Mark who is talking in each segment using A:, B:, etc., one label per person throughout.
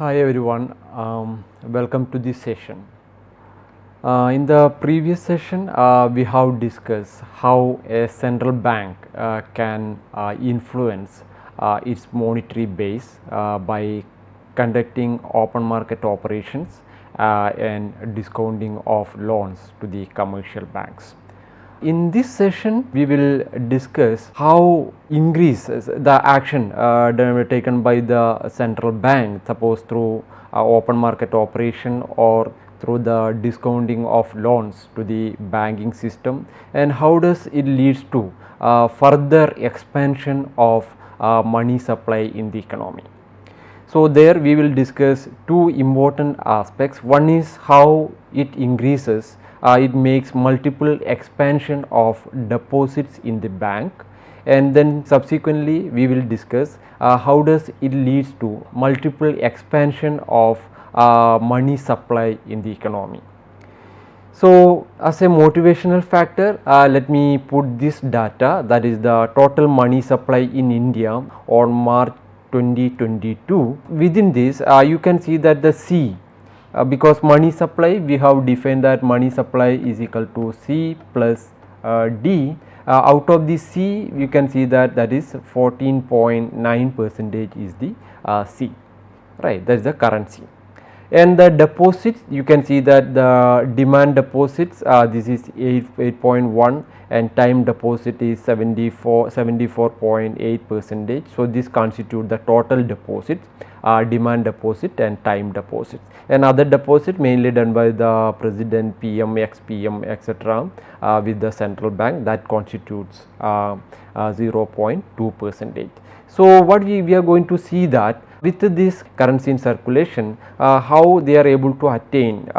A: Hi everyone, welcome to this session. In the previous session, we have discussed how a central bank can influence its monetary base by conducting open market operations and discounting of loans to the commercial banks. In this session, we will discuss how increases the action taken by the central bank, suppose through open market operation or through the discounting of loans to the banking system, and how does it leads to further expansion of money supply in the economy. So, there we will discuss two important aspects. One is how it increases, it makes multiple expansion of deposits in the bank, and then subsequently we will discuss how does it leads to multiple expansion of money supply in the economy. So, as a motivational factor, let me put this data, that is the total money supply in India on March 2022. Within this, you can see that the C, because money supply, we have defined that money supply is equal to C plus D. Out of the C, you can see that that is 14.9% is the C, right, that is the currency. And the deposits, you can see that the demand deposits, this is 8.1 and time deposit is 74.8%. So, this constitute the total deposits, demand deposit and time deposits, and other deposit mainly done by the president, PM, ex-PM, etc. With the central bank, that constitutes 0.2%. So, what we are going to see that with this currency in circulation, how they are able to attain,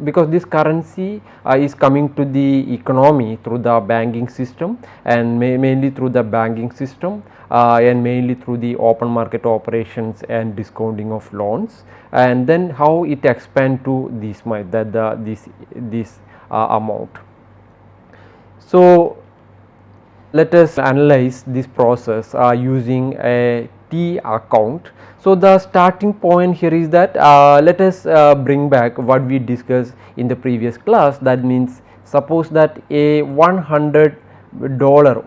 A: because this currency is coming to the economy through the banking system, and mainly through the banking system and mainly through the open market operations and discounting of loans, and then how it expand to this amount. So, let us analyze this process using a T account. So, the starting point here is that let us bring back what we discussed in the previous class. That means, suppose that a $100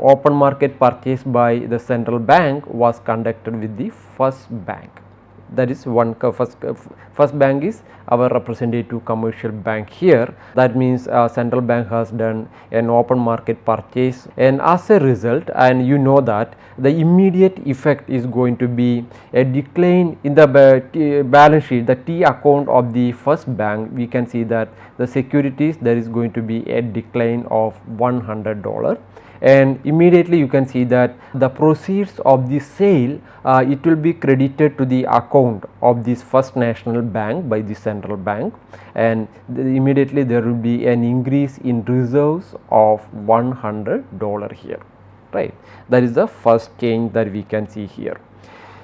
A: open market purchase by the central bank was conducted with the first bank. That is first bank is our representative commercial bank here. That means central bank has done an open market purchase, and as a result, and you know that the immediate effect is going to be a decline in the balance sheet, the T account of the first bank. We can see that the securities, there is going to be a decline of $100, and immediately you can see that the proceeds of the sale, it will be credited to the account of this First National Bank by the central bank, and immediately there will be an increase in reserves of $100 here, right. That is the first change that we can see here.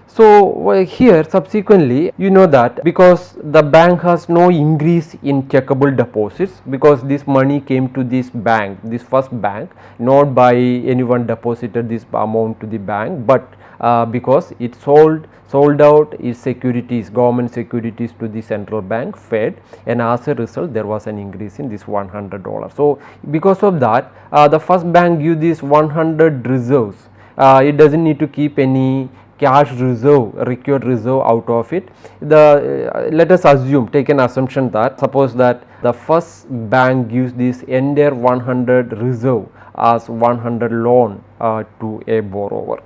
A: So, here subsequently, you know that because the bank has no increase in checkable deposits, because this money came to this bank, this first bank, not by anyone deposited this amount to the bank, but because it sold out its securities, government securities to the central bank, Fed, and as a result there was an increase in this $100. So, because of that, the first bank give this 100 reserves. It does not need to keep any cash reserve, required reserve out of it. Let us assume, take an assumption that, suppose that the first bank gives this entire 100 reserve as 100 loan to a borrower.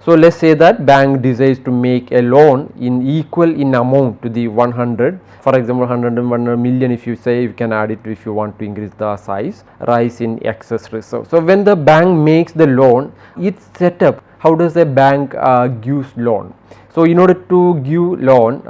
A: So, let us say that bank decides to make a loan in equal in amount to the 100, for example 100 million, if you say, you can add it if you want to increase the size, rise in excess reserve. So, when the bank makes the loan, its setup, how does a bank gives loan? So, in order to give loan,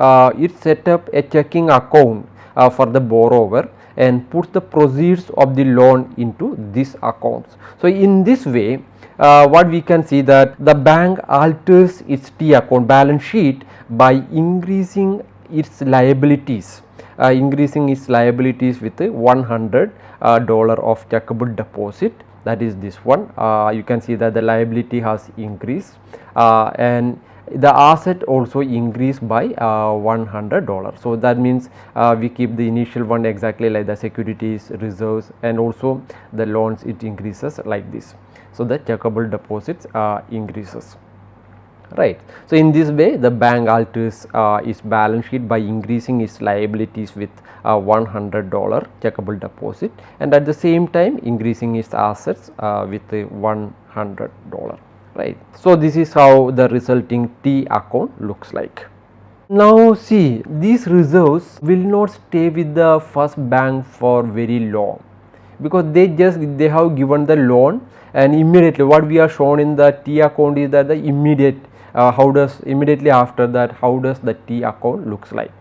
A: it set up a checking account for the borrower and puts the proceeds of the loan into this accounts. So, in this way, what we can see that the bank alters its T account balance sheet by increasing its liabilities, with $100 of checkable deposit, that is this one. You can see that the liability has increased, and the asset also increase by $100. So that means we keep the initial one exactly like the securities, reserves, and also the loans, it increases like this. So the checkable deposits increases, right. So in this way the bank alters its balance sheet by increasing its liabilities with $100 checkable deposit, and at the same time increasing its assets with $100, right. So this is how the resulting T account looks like. Now see, these reserves will not stay with the first bank for very long, because they have given the loan, and immediately what we are shown in the T account is that the immediate how does immediately after that how does the T account looks like.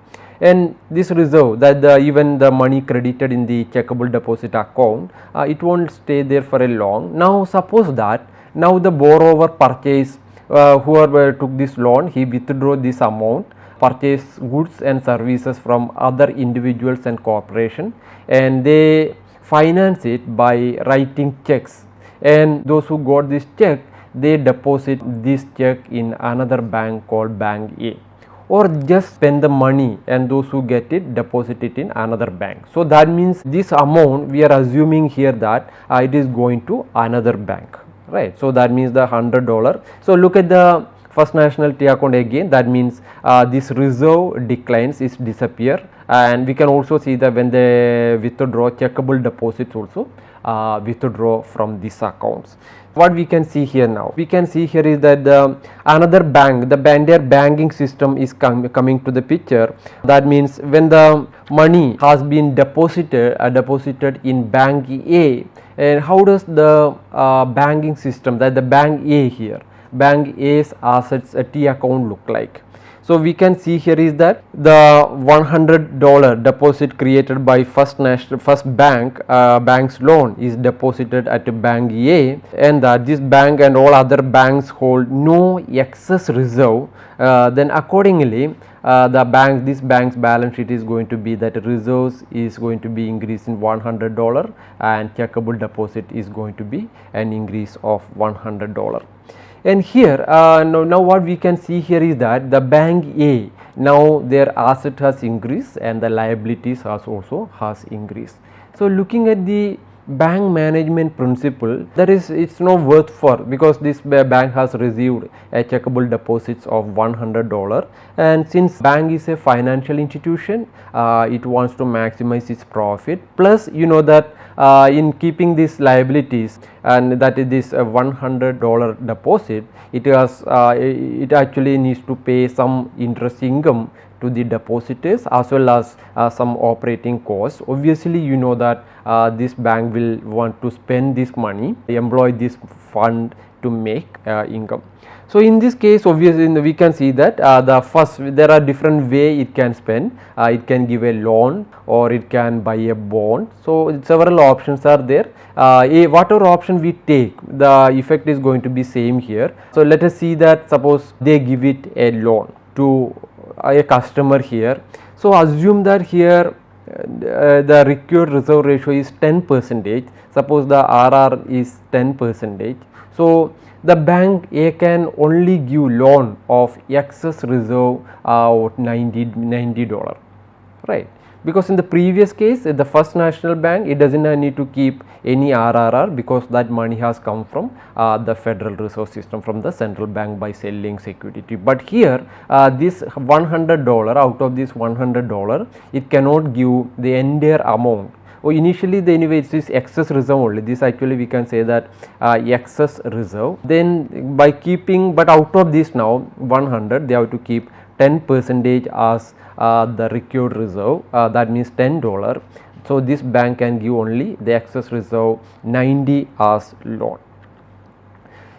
A: And this reserve, that even the money credited in the checkable deposit account, it won't stay there for a long. Now suppose that now the borrower purchase, whoever took this loan, he withdraw this amount, purchase goods and services from other individuals and corporation, and they finance it by writing checks, and those who got this check, they deposit this check in another bank called bank A, or just spend the money, and those who get it deposit it in another bank. So that means this amount we are assuming here that it is going to another bank, right. So that means the $100. So look at the First National T account again, that means this reserve declines, is disappear, and we can also see that when they withdraw checkable deposits also withdraw from these accounts. What we can see here now, we can see here is that the another bank, the entire banking system is coming to the picture. That means when the money has been deposited in bank A, and how does the banking system, that the bank A here, bank A's assets T account look like. So we can see here is that the $100 deposit created by First Bank bank's loan is deposited at bank A, and that this bank and all other banks hold no excess reserve. Then accordingly this bank's balance sheet is going to be that reserves is going to be increased in $100, and checkable deposit is going to be an increase of $100. And here now what we can see here is that the bank A, now their asset has increased and the liabilities also has increased. So looking at the bank management principle, that is, it's no worth for, because this bank has received a checkable deposits of $100, and since bank is a financial institution, it wants to maximize its profit, plus you know that in keeping these liabilities, and that is this $100 deposit, it actually needs to pay some interest income to the depositors as well as some operating costs. Obviously you know that this bank will want to spend this money, employ this fund to make income. So in this case, obviously we can see that there are different way it can spend. It can give a loan, or it can buy a bond. So several options are there. Whatever option we take, the effect is going to be same here. So let us see that suppose they give it a loan to a customer here. So assume that here the required reserve ratio is 10%. Suppose the RR is 10%. So the bank A can only give loan of excess reserve $90, right. Because in the previous case, the First National Bank, it does not need to keep any RRR, because that money has come from the Federal Reserve System, from the central bank by selling security. But here this $100, out of this $100, it cannot give the entire amount. Initially anyway it is excess reserve only, this actually we can say that excess reserve. Then by keeping, but out of this now 100, they have to keep 10% as the required reserve, that means $10. So this bank can give only the excess reserve 90 as loan.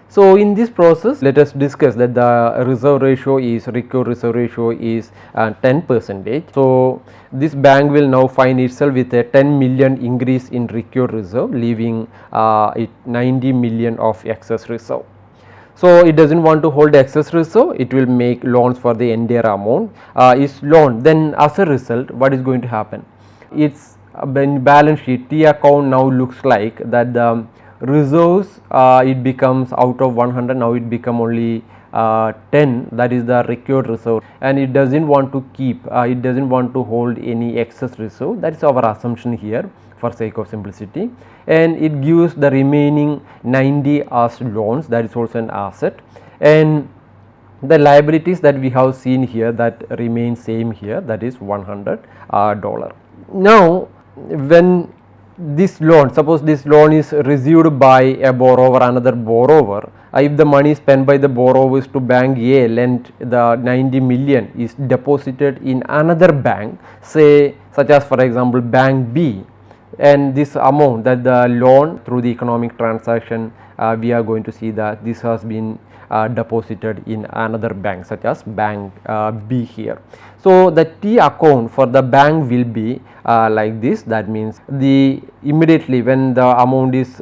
A: So in this process, let us discuss that the reserve ratio is, required reserve ratio is 10%. So this bank will now find itself with a 10 million increase in required reserve, leaving it 90 million of excess reserve. So it does not want to hold excess reserve, it will make loans for the entire amount, is loan. Then as a result, what is going to happen? Its balance sheet T account now looks like that the reserves, it becomes out of 100, now it become only 10, that is the required reserve, and it doesn't want to keep, it doesn't want to hold any excess reserve. That is our assumption here for sake of simplicity, and it gives the remaining 90 as loans, that is also an asset, and the liabilities that we have seen here that remain same here, that is $100. Now when this loan, suppose this loan is received by a borrower, another borrower, if the money spent by the borrowers to bank A lent the 90 million is deposited in another bank, say such as for example bank B, and this amount that the loan through the economic transaction, we are going to see that this has been deposited in another bank such as bank B here. So the T account for the bank will be like this. That means the immediately when the amount is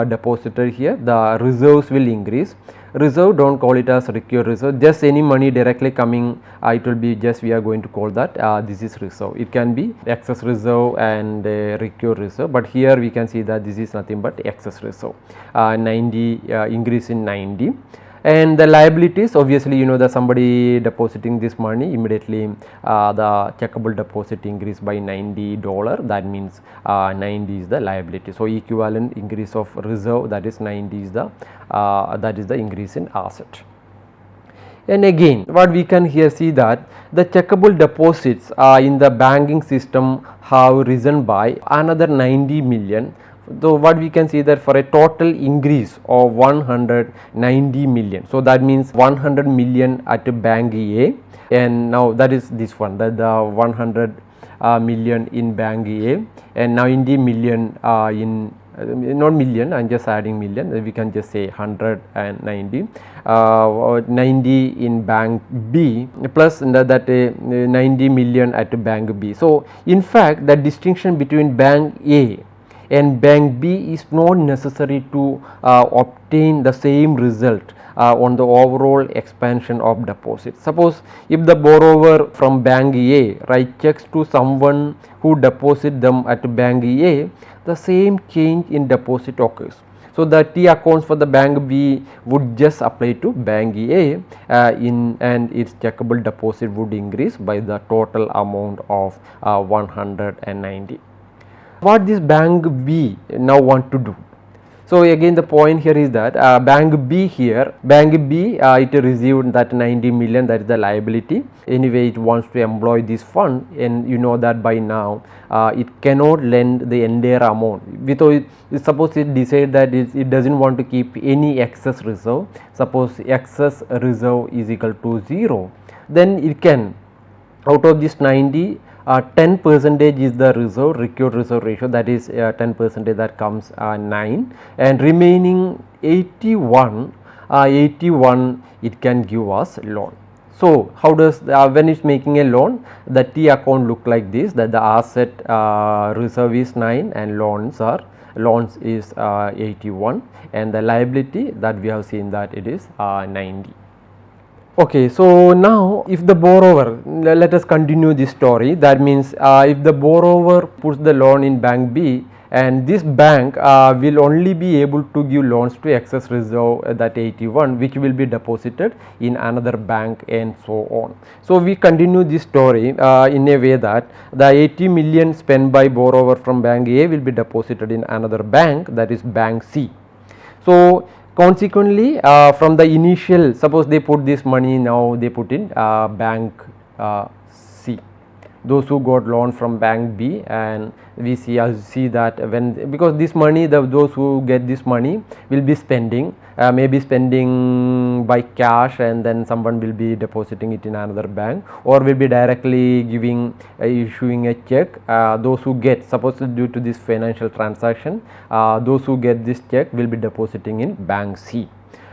A: deposited here, the reserves will increase. Reserve, don't call it as required reserve, just any money directly coming, it will be just, we are going to call that this is reserve. It can be excess reserve and required reserve, but here we can see that this is nothing but excess reserve, 90 increase in 90. And the liabilities, obviously you know that somebody depositing this money, immediately the checkable deposit increase by $90, that means 90 is the liability. So equivalent increase of reserve, that is 90 is the increase in asset. And again what we can here see that the checkable deposits in the banking system have risen by another 90 million. So what we can see that for a total increase of 190 million. So that means 100 million at bank A, and now that is this one, that the 100 million in bank A, and 90 million in not million, I am just adding million, we can just say 190, 90 in bank B plus that 90 million at bank B. So in fact the distinction between bank A and bank B is not necessary to obtain the same result on the overall expansion of deposit. Suppose if the borrower from bank A write checks to someone who deposit them at bank A, the same change in deposit occurs. So the T accounts for the bank B would just apply to bank A and its checkable deposit would increase by the total amount of 190. What this bank B now want to do? So again the point here is that bank B here, bank B it received that 90 million, that is the liability. Anyway it wants to employ this fund, and you know that by now it cannot lend the entire amount. Without, suppose it decide that it doesn't want to keep any excess reserve, suppose excess reserve is equal to 0, then it can, out of this 90, 10 percentage is the reserve, required reserve ratio, that is 10 percentage, that comes 9, and remaining 81 it can give us loan. So how does when it's making a loan, the T account look like this, that the asset reserve is 9 and loans is 81, and the liability that we have seen that it is 90. Okay, so now if the borrower, let us continue this story. That means if the borrower puts the loan in bank B, and this bank will only be able to give loans to excess reserve, that 81, which will be deposited in another bank, and so on. So we continue this story in a way that the 80 million spent by borrower from bank A will be deposited in another bank, that is bank C. So consequently from the initial, suppose they put this money, now they put in bank C, those who got loan from bank B, and we see that when, because this money, those who get this money will be spending, maybe spending by cash, and then someone will be depositing it in another bank, or will be directly giving issuing a check. Those who get, suppose due to this financial transaction, those who get this check will be depositing in bank C.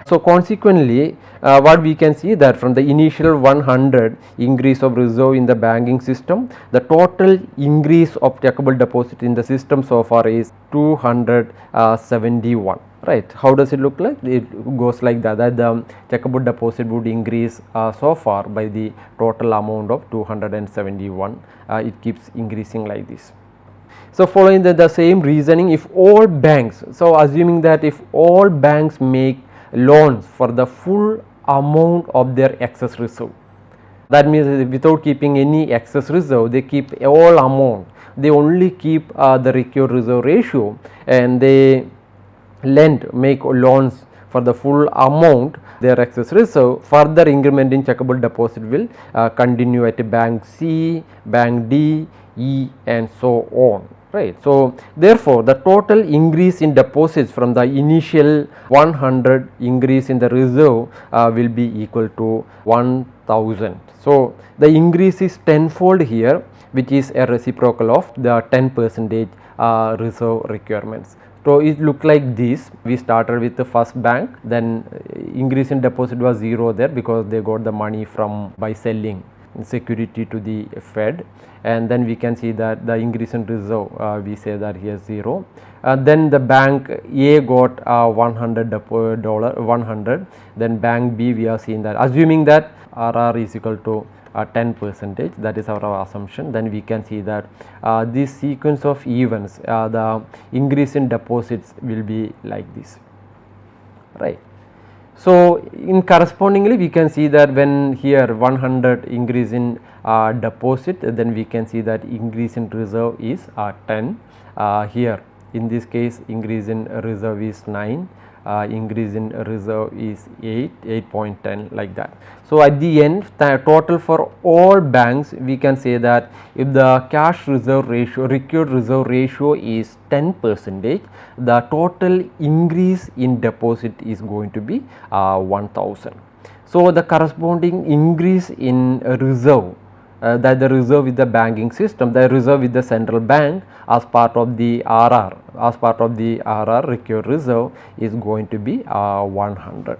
A: So consequently what we can see that from the initial 100 increase of reserve in the banking system, the total increase of checkable deposit in the system so far is 271, right. How does it look like? It goes like that, that the checkable deposit would increase so far by the total amount of 271, it keeps increasing like this. So following the same reasoning, if all banks, so assuming that if all banks make loans for the full amount of their excess reserve. That means without keeping any excess reserve, they keep all amount, they only keep the required reserve ratio, and they make loans for the full amount their excess reserve. Further increment in checkable deposit will continue at bank C, bank D, E and so on, right. So therefore the total increase in deposits from the initial 100 increase in the reserve will be equal to 1000. So the increase is tenfold here, which is a reciprocal of the 10% reserve requirements. So it looked like this. We started with the first bank, then increase in deposit was 0 there because they got the money from by selling security to the Fed, and then we can see that the increase in reserve we say that here 0. Then the bank A got $100, 100, then bank B we are seeing that, assuming that RR is equal to 10%, that is our assumption. Then we can see that this sequence of events, the increase in deposits will be like this, right. So in correspondingly we can see that when here 100 increase in deposit, then we can see that increase in reserve is 10. Here in this case increase in reserve is 9, increase in reserve is 8.10, like that. So at the end, the total for all banks, we can say that if the cash reserve ratio, required reserve ratio is 10%, the total increase in deposit is going to be 1000. So the corresponding increase in reserve, that the reserve with the banking system, the reserve with the central bank as part of the RR, as part of the RR required reserve is going to be 100,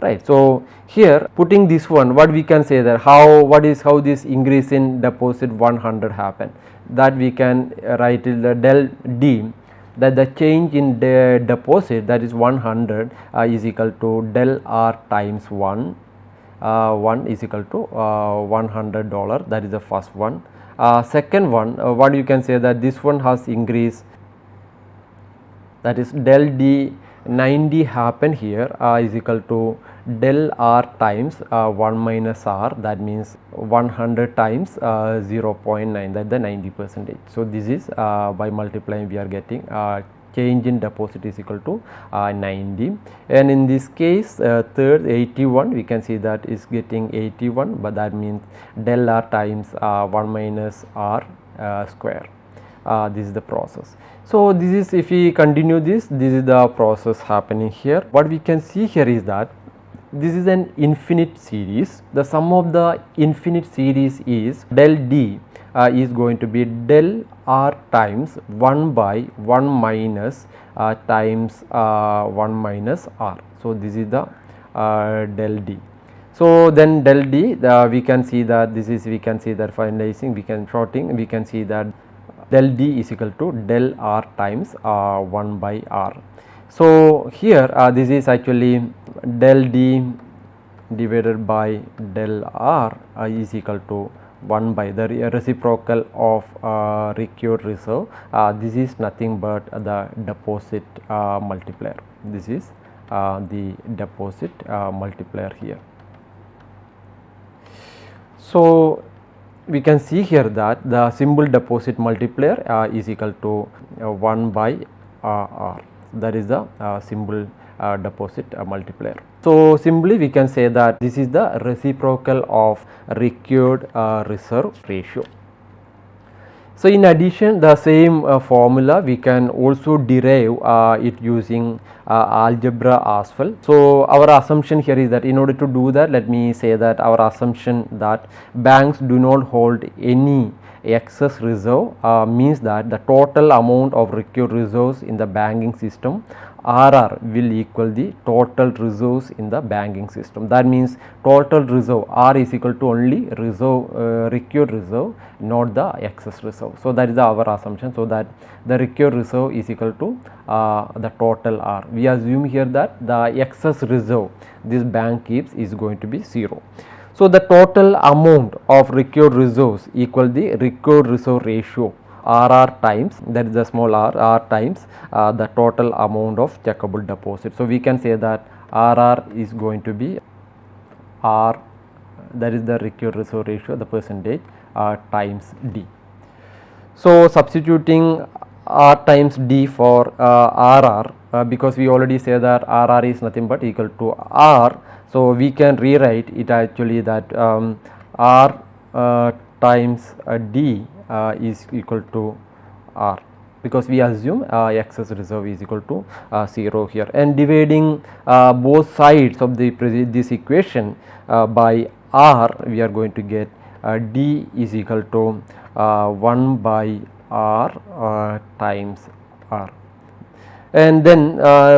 A: right. So here putting this one, what we can say that how this increase in deposit 100 happen, that we can write in the del D, that the change in the deposit, that is 100 is equal to del R times 1 is equal to $100, that is the first one. Second one, what you can say that this one has increased, that is del D 90 happen here is equal to del R times 1 minus R, that means 100 times 0.9, that is the 90%. So this is by multiplying we are getting change in deposit is equal to 90, and in this case third 81, we can see that is getting 81, but that means del R times 1 minus R square. This is the process. So this is, if we continue this is the process happening here. What we can see here is that this is an infinite series. The sum of the infinite series is del D is going to be del R times 1 by 1 minus times 1 minus R. So this is the del D. So then del D, we can see that this is, we can see that finalizing, we can shorting, we can see that del D is equal to del R times 1 by R. So here this is actually del D divided by del R is equal to 1 by the reciprocal of required reserve. This is nothing but the deposit multiplier. This is the deposit multiplier here. So we can see here that the symbol deposit multiplier is equal to 1 by R. That is the symbol deposit multiplier. So simply we can say that this is the reciprocal of required reserve ratio. So in addition, the same formula we can also derive it using algebra as well. So our assumption here is that in order to do that, let me say that our assumption that banks do not hold any excess reserve means that the total amount of required reserves in the banking system RR will equal the total reserves in the banking system. That means total reserve R is equal to only reserve required reserve, not the excess reserve. So that is our assumption. So that the required reserve is equal to the total R. We assume here that the excess reserve this bank keeps is going to be 0. So the total amount of required reserves equal the required reserve ratio RR times, that is the small r times the total amount of checkable deposit. So we can say that RR is going to be R, that is the required reserve ratio, the percentage, times D. So, substituting R times D for RR, because we already say that RR is nothing but equal to R. So, we can rewrite it actually that R times D is equal to R, because we assume excess reserve is equal to 0 here, and dividing both sides of this equation by R, we are going to get D is equal to 1 by R times R. And then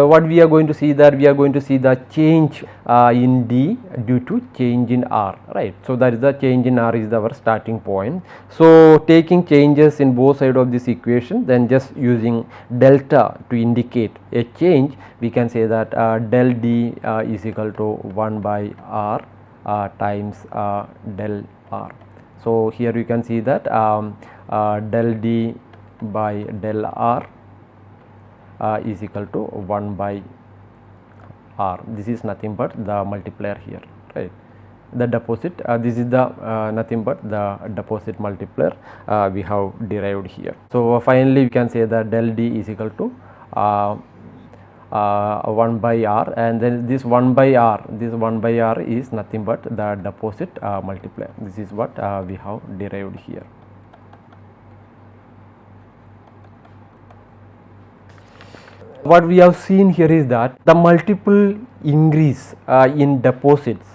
A: what we are going to see, that we are going to see the change in D due to change in R, right. So, that is the change in R is our starting point. So, taking changes in both sides of this equation, then just using delta to indicate a change, we can say that del D is equal to 1 by R times del R. So, here you can see that del D by del R is equal to 1 by R. This is nothing but the multiplier here, right. The deposit, this is the nothing but the deposit multiplier we have derived here. So, finally, we can say that del D is equal to 1 by R, and then this 1 by R, this 1 by R is nothing but the deposit multiplier. This is what we have derived here. What we have seen here is that the multiple increase in deposits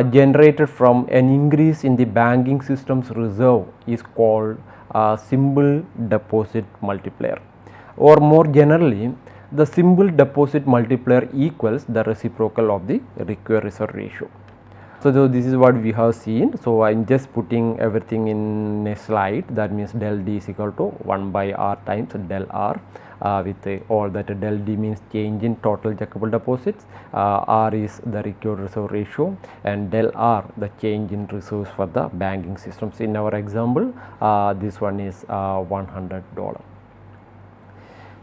A: generated from an increase in the banking system's reserve is called simple deposit multiplier, or more generally, the simple deposit multiplier equals the reciprocal of the required reserve ratio. So, this is what we have seen. So, I am just putting everything in a slide. That means del D is equal to 1 by R times del R, with all that del D means change in total checkable deposits, R is the required reserve ratio, and del R the change in reserves for the banking systems. In our example, this one is $100.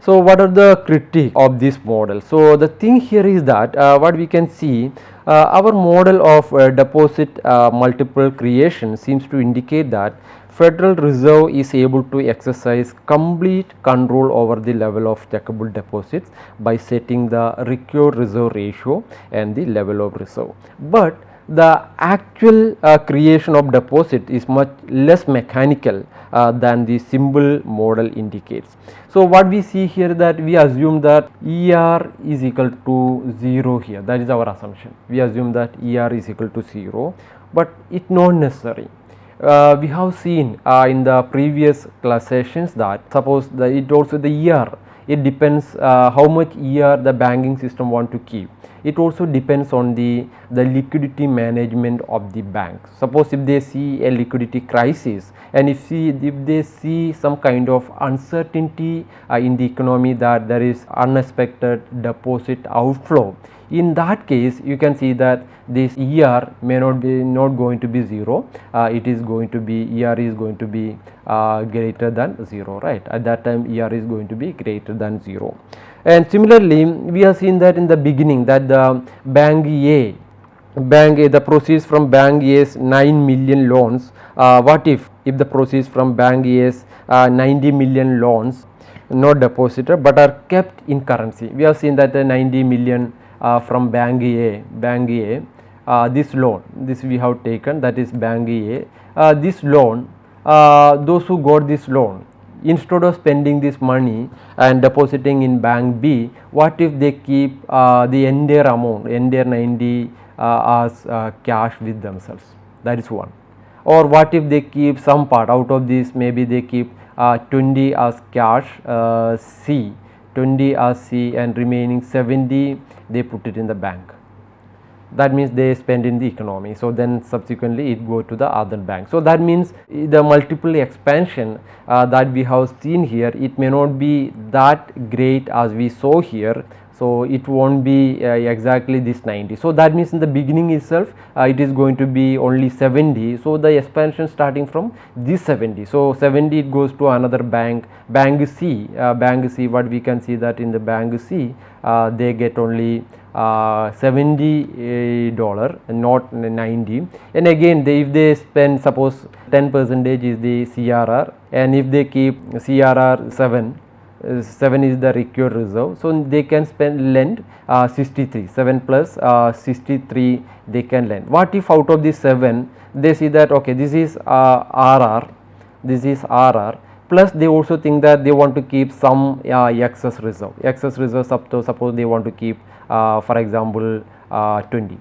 A: So, what are the critiques of this model? So, the thing here is that what we can see, our model of deposit multiple creation seems to indicate that Federal Reserve is able to exercise complete control over the level of checkable deposits by setting the required reserve ratio and the level of reserve. But the actual creation of deposit is much less mechanical than the symbol model indicates. So, what we see here, that we assume that ER is equal to 0 here, that is our assumption. We assume that ER is equal to 0, but it not necessary. We have seen in the previous class sessions that suppose it also the ER, it depends how much ER the banking system want to keep. It also depends on the liquidity management of the bank. Suppose if they see a liquidity crisis, and if they see some kind of uncertainty in the economy, that there is unexpected deposit outflow, in that case you can see that this ER may not going to be 0, it is going to be, ER is going to be greater than 0, right. At that time ER is going to be greater than 0. And similarly, we have seen that in the beginning, that the bank A, the proceeds from bank A's 9 million loans, what if the proceeds from bank A's 90 million loans not deposited but are kept in currency. We have seen that the 90 million from bank A, this loan, this we have taken, that is bank A, this loan, those who got this loan, instead of spending this money and depositing in bank B, what if they keep the entire amount, entire 90 as cash with themselves? That is one. Or what if they keep some part out of this, maybe they keep 20 as cash, 20 as C, and remaining 70 they put it in the bank. That means they spend in the economy. So, then subsequently it go to the other bank. So, that means the multiple expansion that we have seen here, it may not be that great as we saw here. So, it won't be exactly this 90. So, that means in the beginning itself it is going to be only 70. So, the expansion starting from this 70. So, 70 it goes to another bank, bank C, what we can see that in the bank C they get only $70, not 90. And again if they spend, suppose 10% is the CRR, and if they keep CRR 7, 7 is the required reserve, so they can lend 63, 7 plus 63 they can lend. What if out of this 7 they see that okay, this is RR, this is RR, plus they also think that they want to keep some excess reserve. Suppose they want to keep for example 20.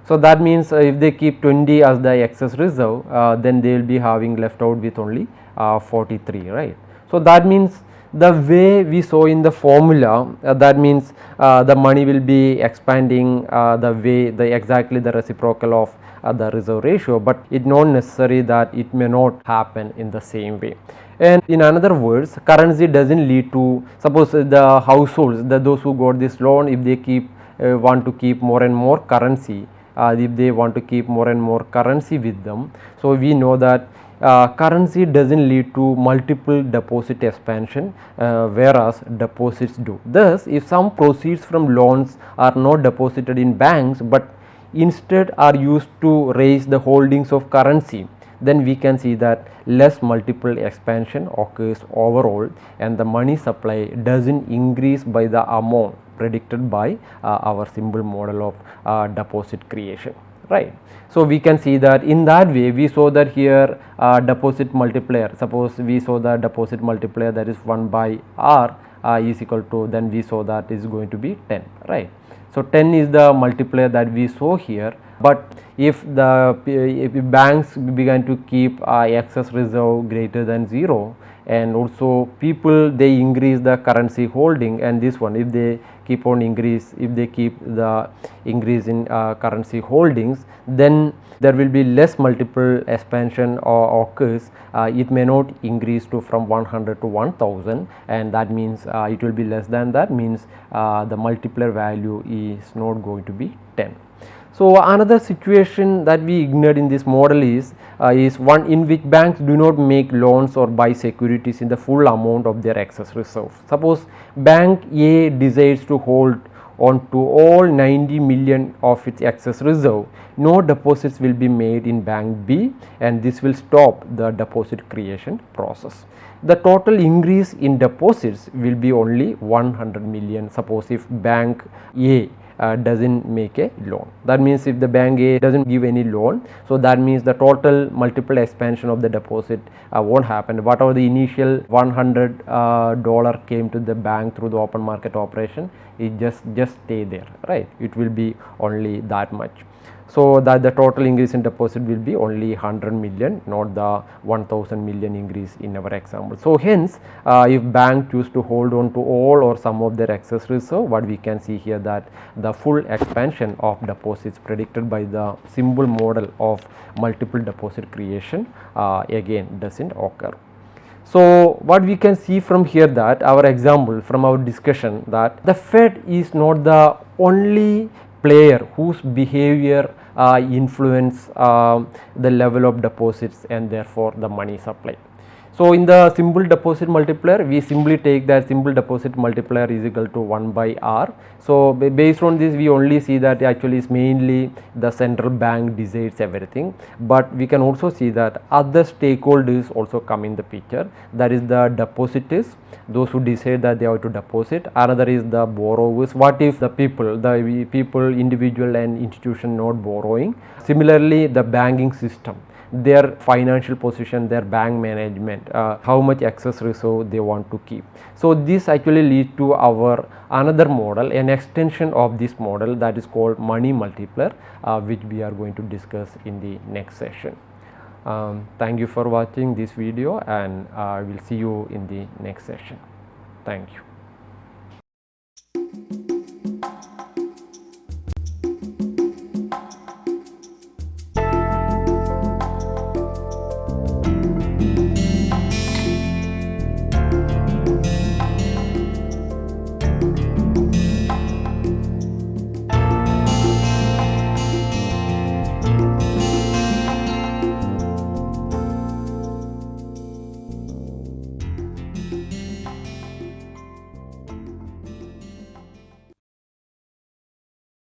A: So that means if they keep 20 as the excess reserve, then they will be having left out with only 43, right. So that means the way we saw in the formula, that means the money will be expanding the way exactly the reciprocal of the reserve ratio, but it not necessary that it may not happen in the same way. And in another words, currency doesn't lead to, suppose the households, those who got this loan, if they want to keep more and more currency, if they want to keep more and more currency with them, so we know that currency doesn't lead to multiple deposit expansion, whereas deposits do. Thus, if some proceeds from loans are not deposited in banks but instead are used to raise the holdings of currency, then we can see that less multiple expansion occurs overall, and the money supply doesn't increase by the amount predicted by our simple model of deposit creation, right. So we can see that in that way we saw that here deposit multiplier, suppose we saw the deposit multiplier, that is 1 by R is equal to, then we saw that is going to be 10, right. So 10 is the multiplier that we saw here, but if banks began to keep excess reserve greater than 0, and also people they increase the currency holding, and this one if they keep on increase, if they keep the increase in currency holdings, then there will be less multiple expansion occurs. It may not increase to from 100 to 1000, and that means it will be less than that, means the multiplier value is not going to be 10. So another situation that we ignored in this model is one in which banks do not make loans or buy securities in the full amount of their excess reserve. Suppose bank A decides to hold on to all 90 million of its excess reserve, no deposits will be made in bank B, and this will stop the deposit creation process. The total increase in deposits will be only 100 million, suppose if bank A doesn't make a loan. That means if the bank A doesn't give any loan, so that means the total multiple expansion of the deposit won't happen. Whatever the initial $100 came to the bank through the open market operation, it just stay there, right. It will be only that much. So that the total increase in deposit will be only 100 million, not the 1000 million increase in our example. So hence if bank choose to hold on to all or some of their excess reserve, what we can see here that the full expansion of deposits predicted by the simple model of multiple deposit creation again doesn't occur. So what we can see from here, that our example from our discussion, that the Fed is not the only player whose behavior influence the level of deposits and therefore the money supply. So in the simple deposit multiplier, we simply take that simple deposit multiplier is equal to 1 by R. So based on this, we only see that actually is mainly the central bank decides everything, but we can also see that other stakeholders also come in the picture. That is the depositors, those who decide that they have to deposit. Another is the borrowers. What if the people, individual and institution not borrowing? Similarly, the banking system, their financial position, their bank management, how much excess reserve they want to keep. So this actually leads to our another model, an extension of this model, that is called money multiplier, which we are going to discuss in the next session. Thank you for watching this video, and I will see you in the next session. Thank you.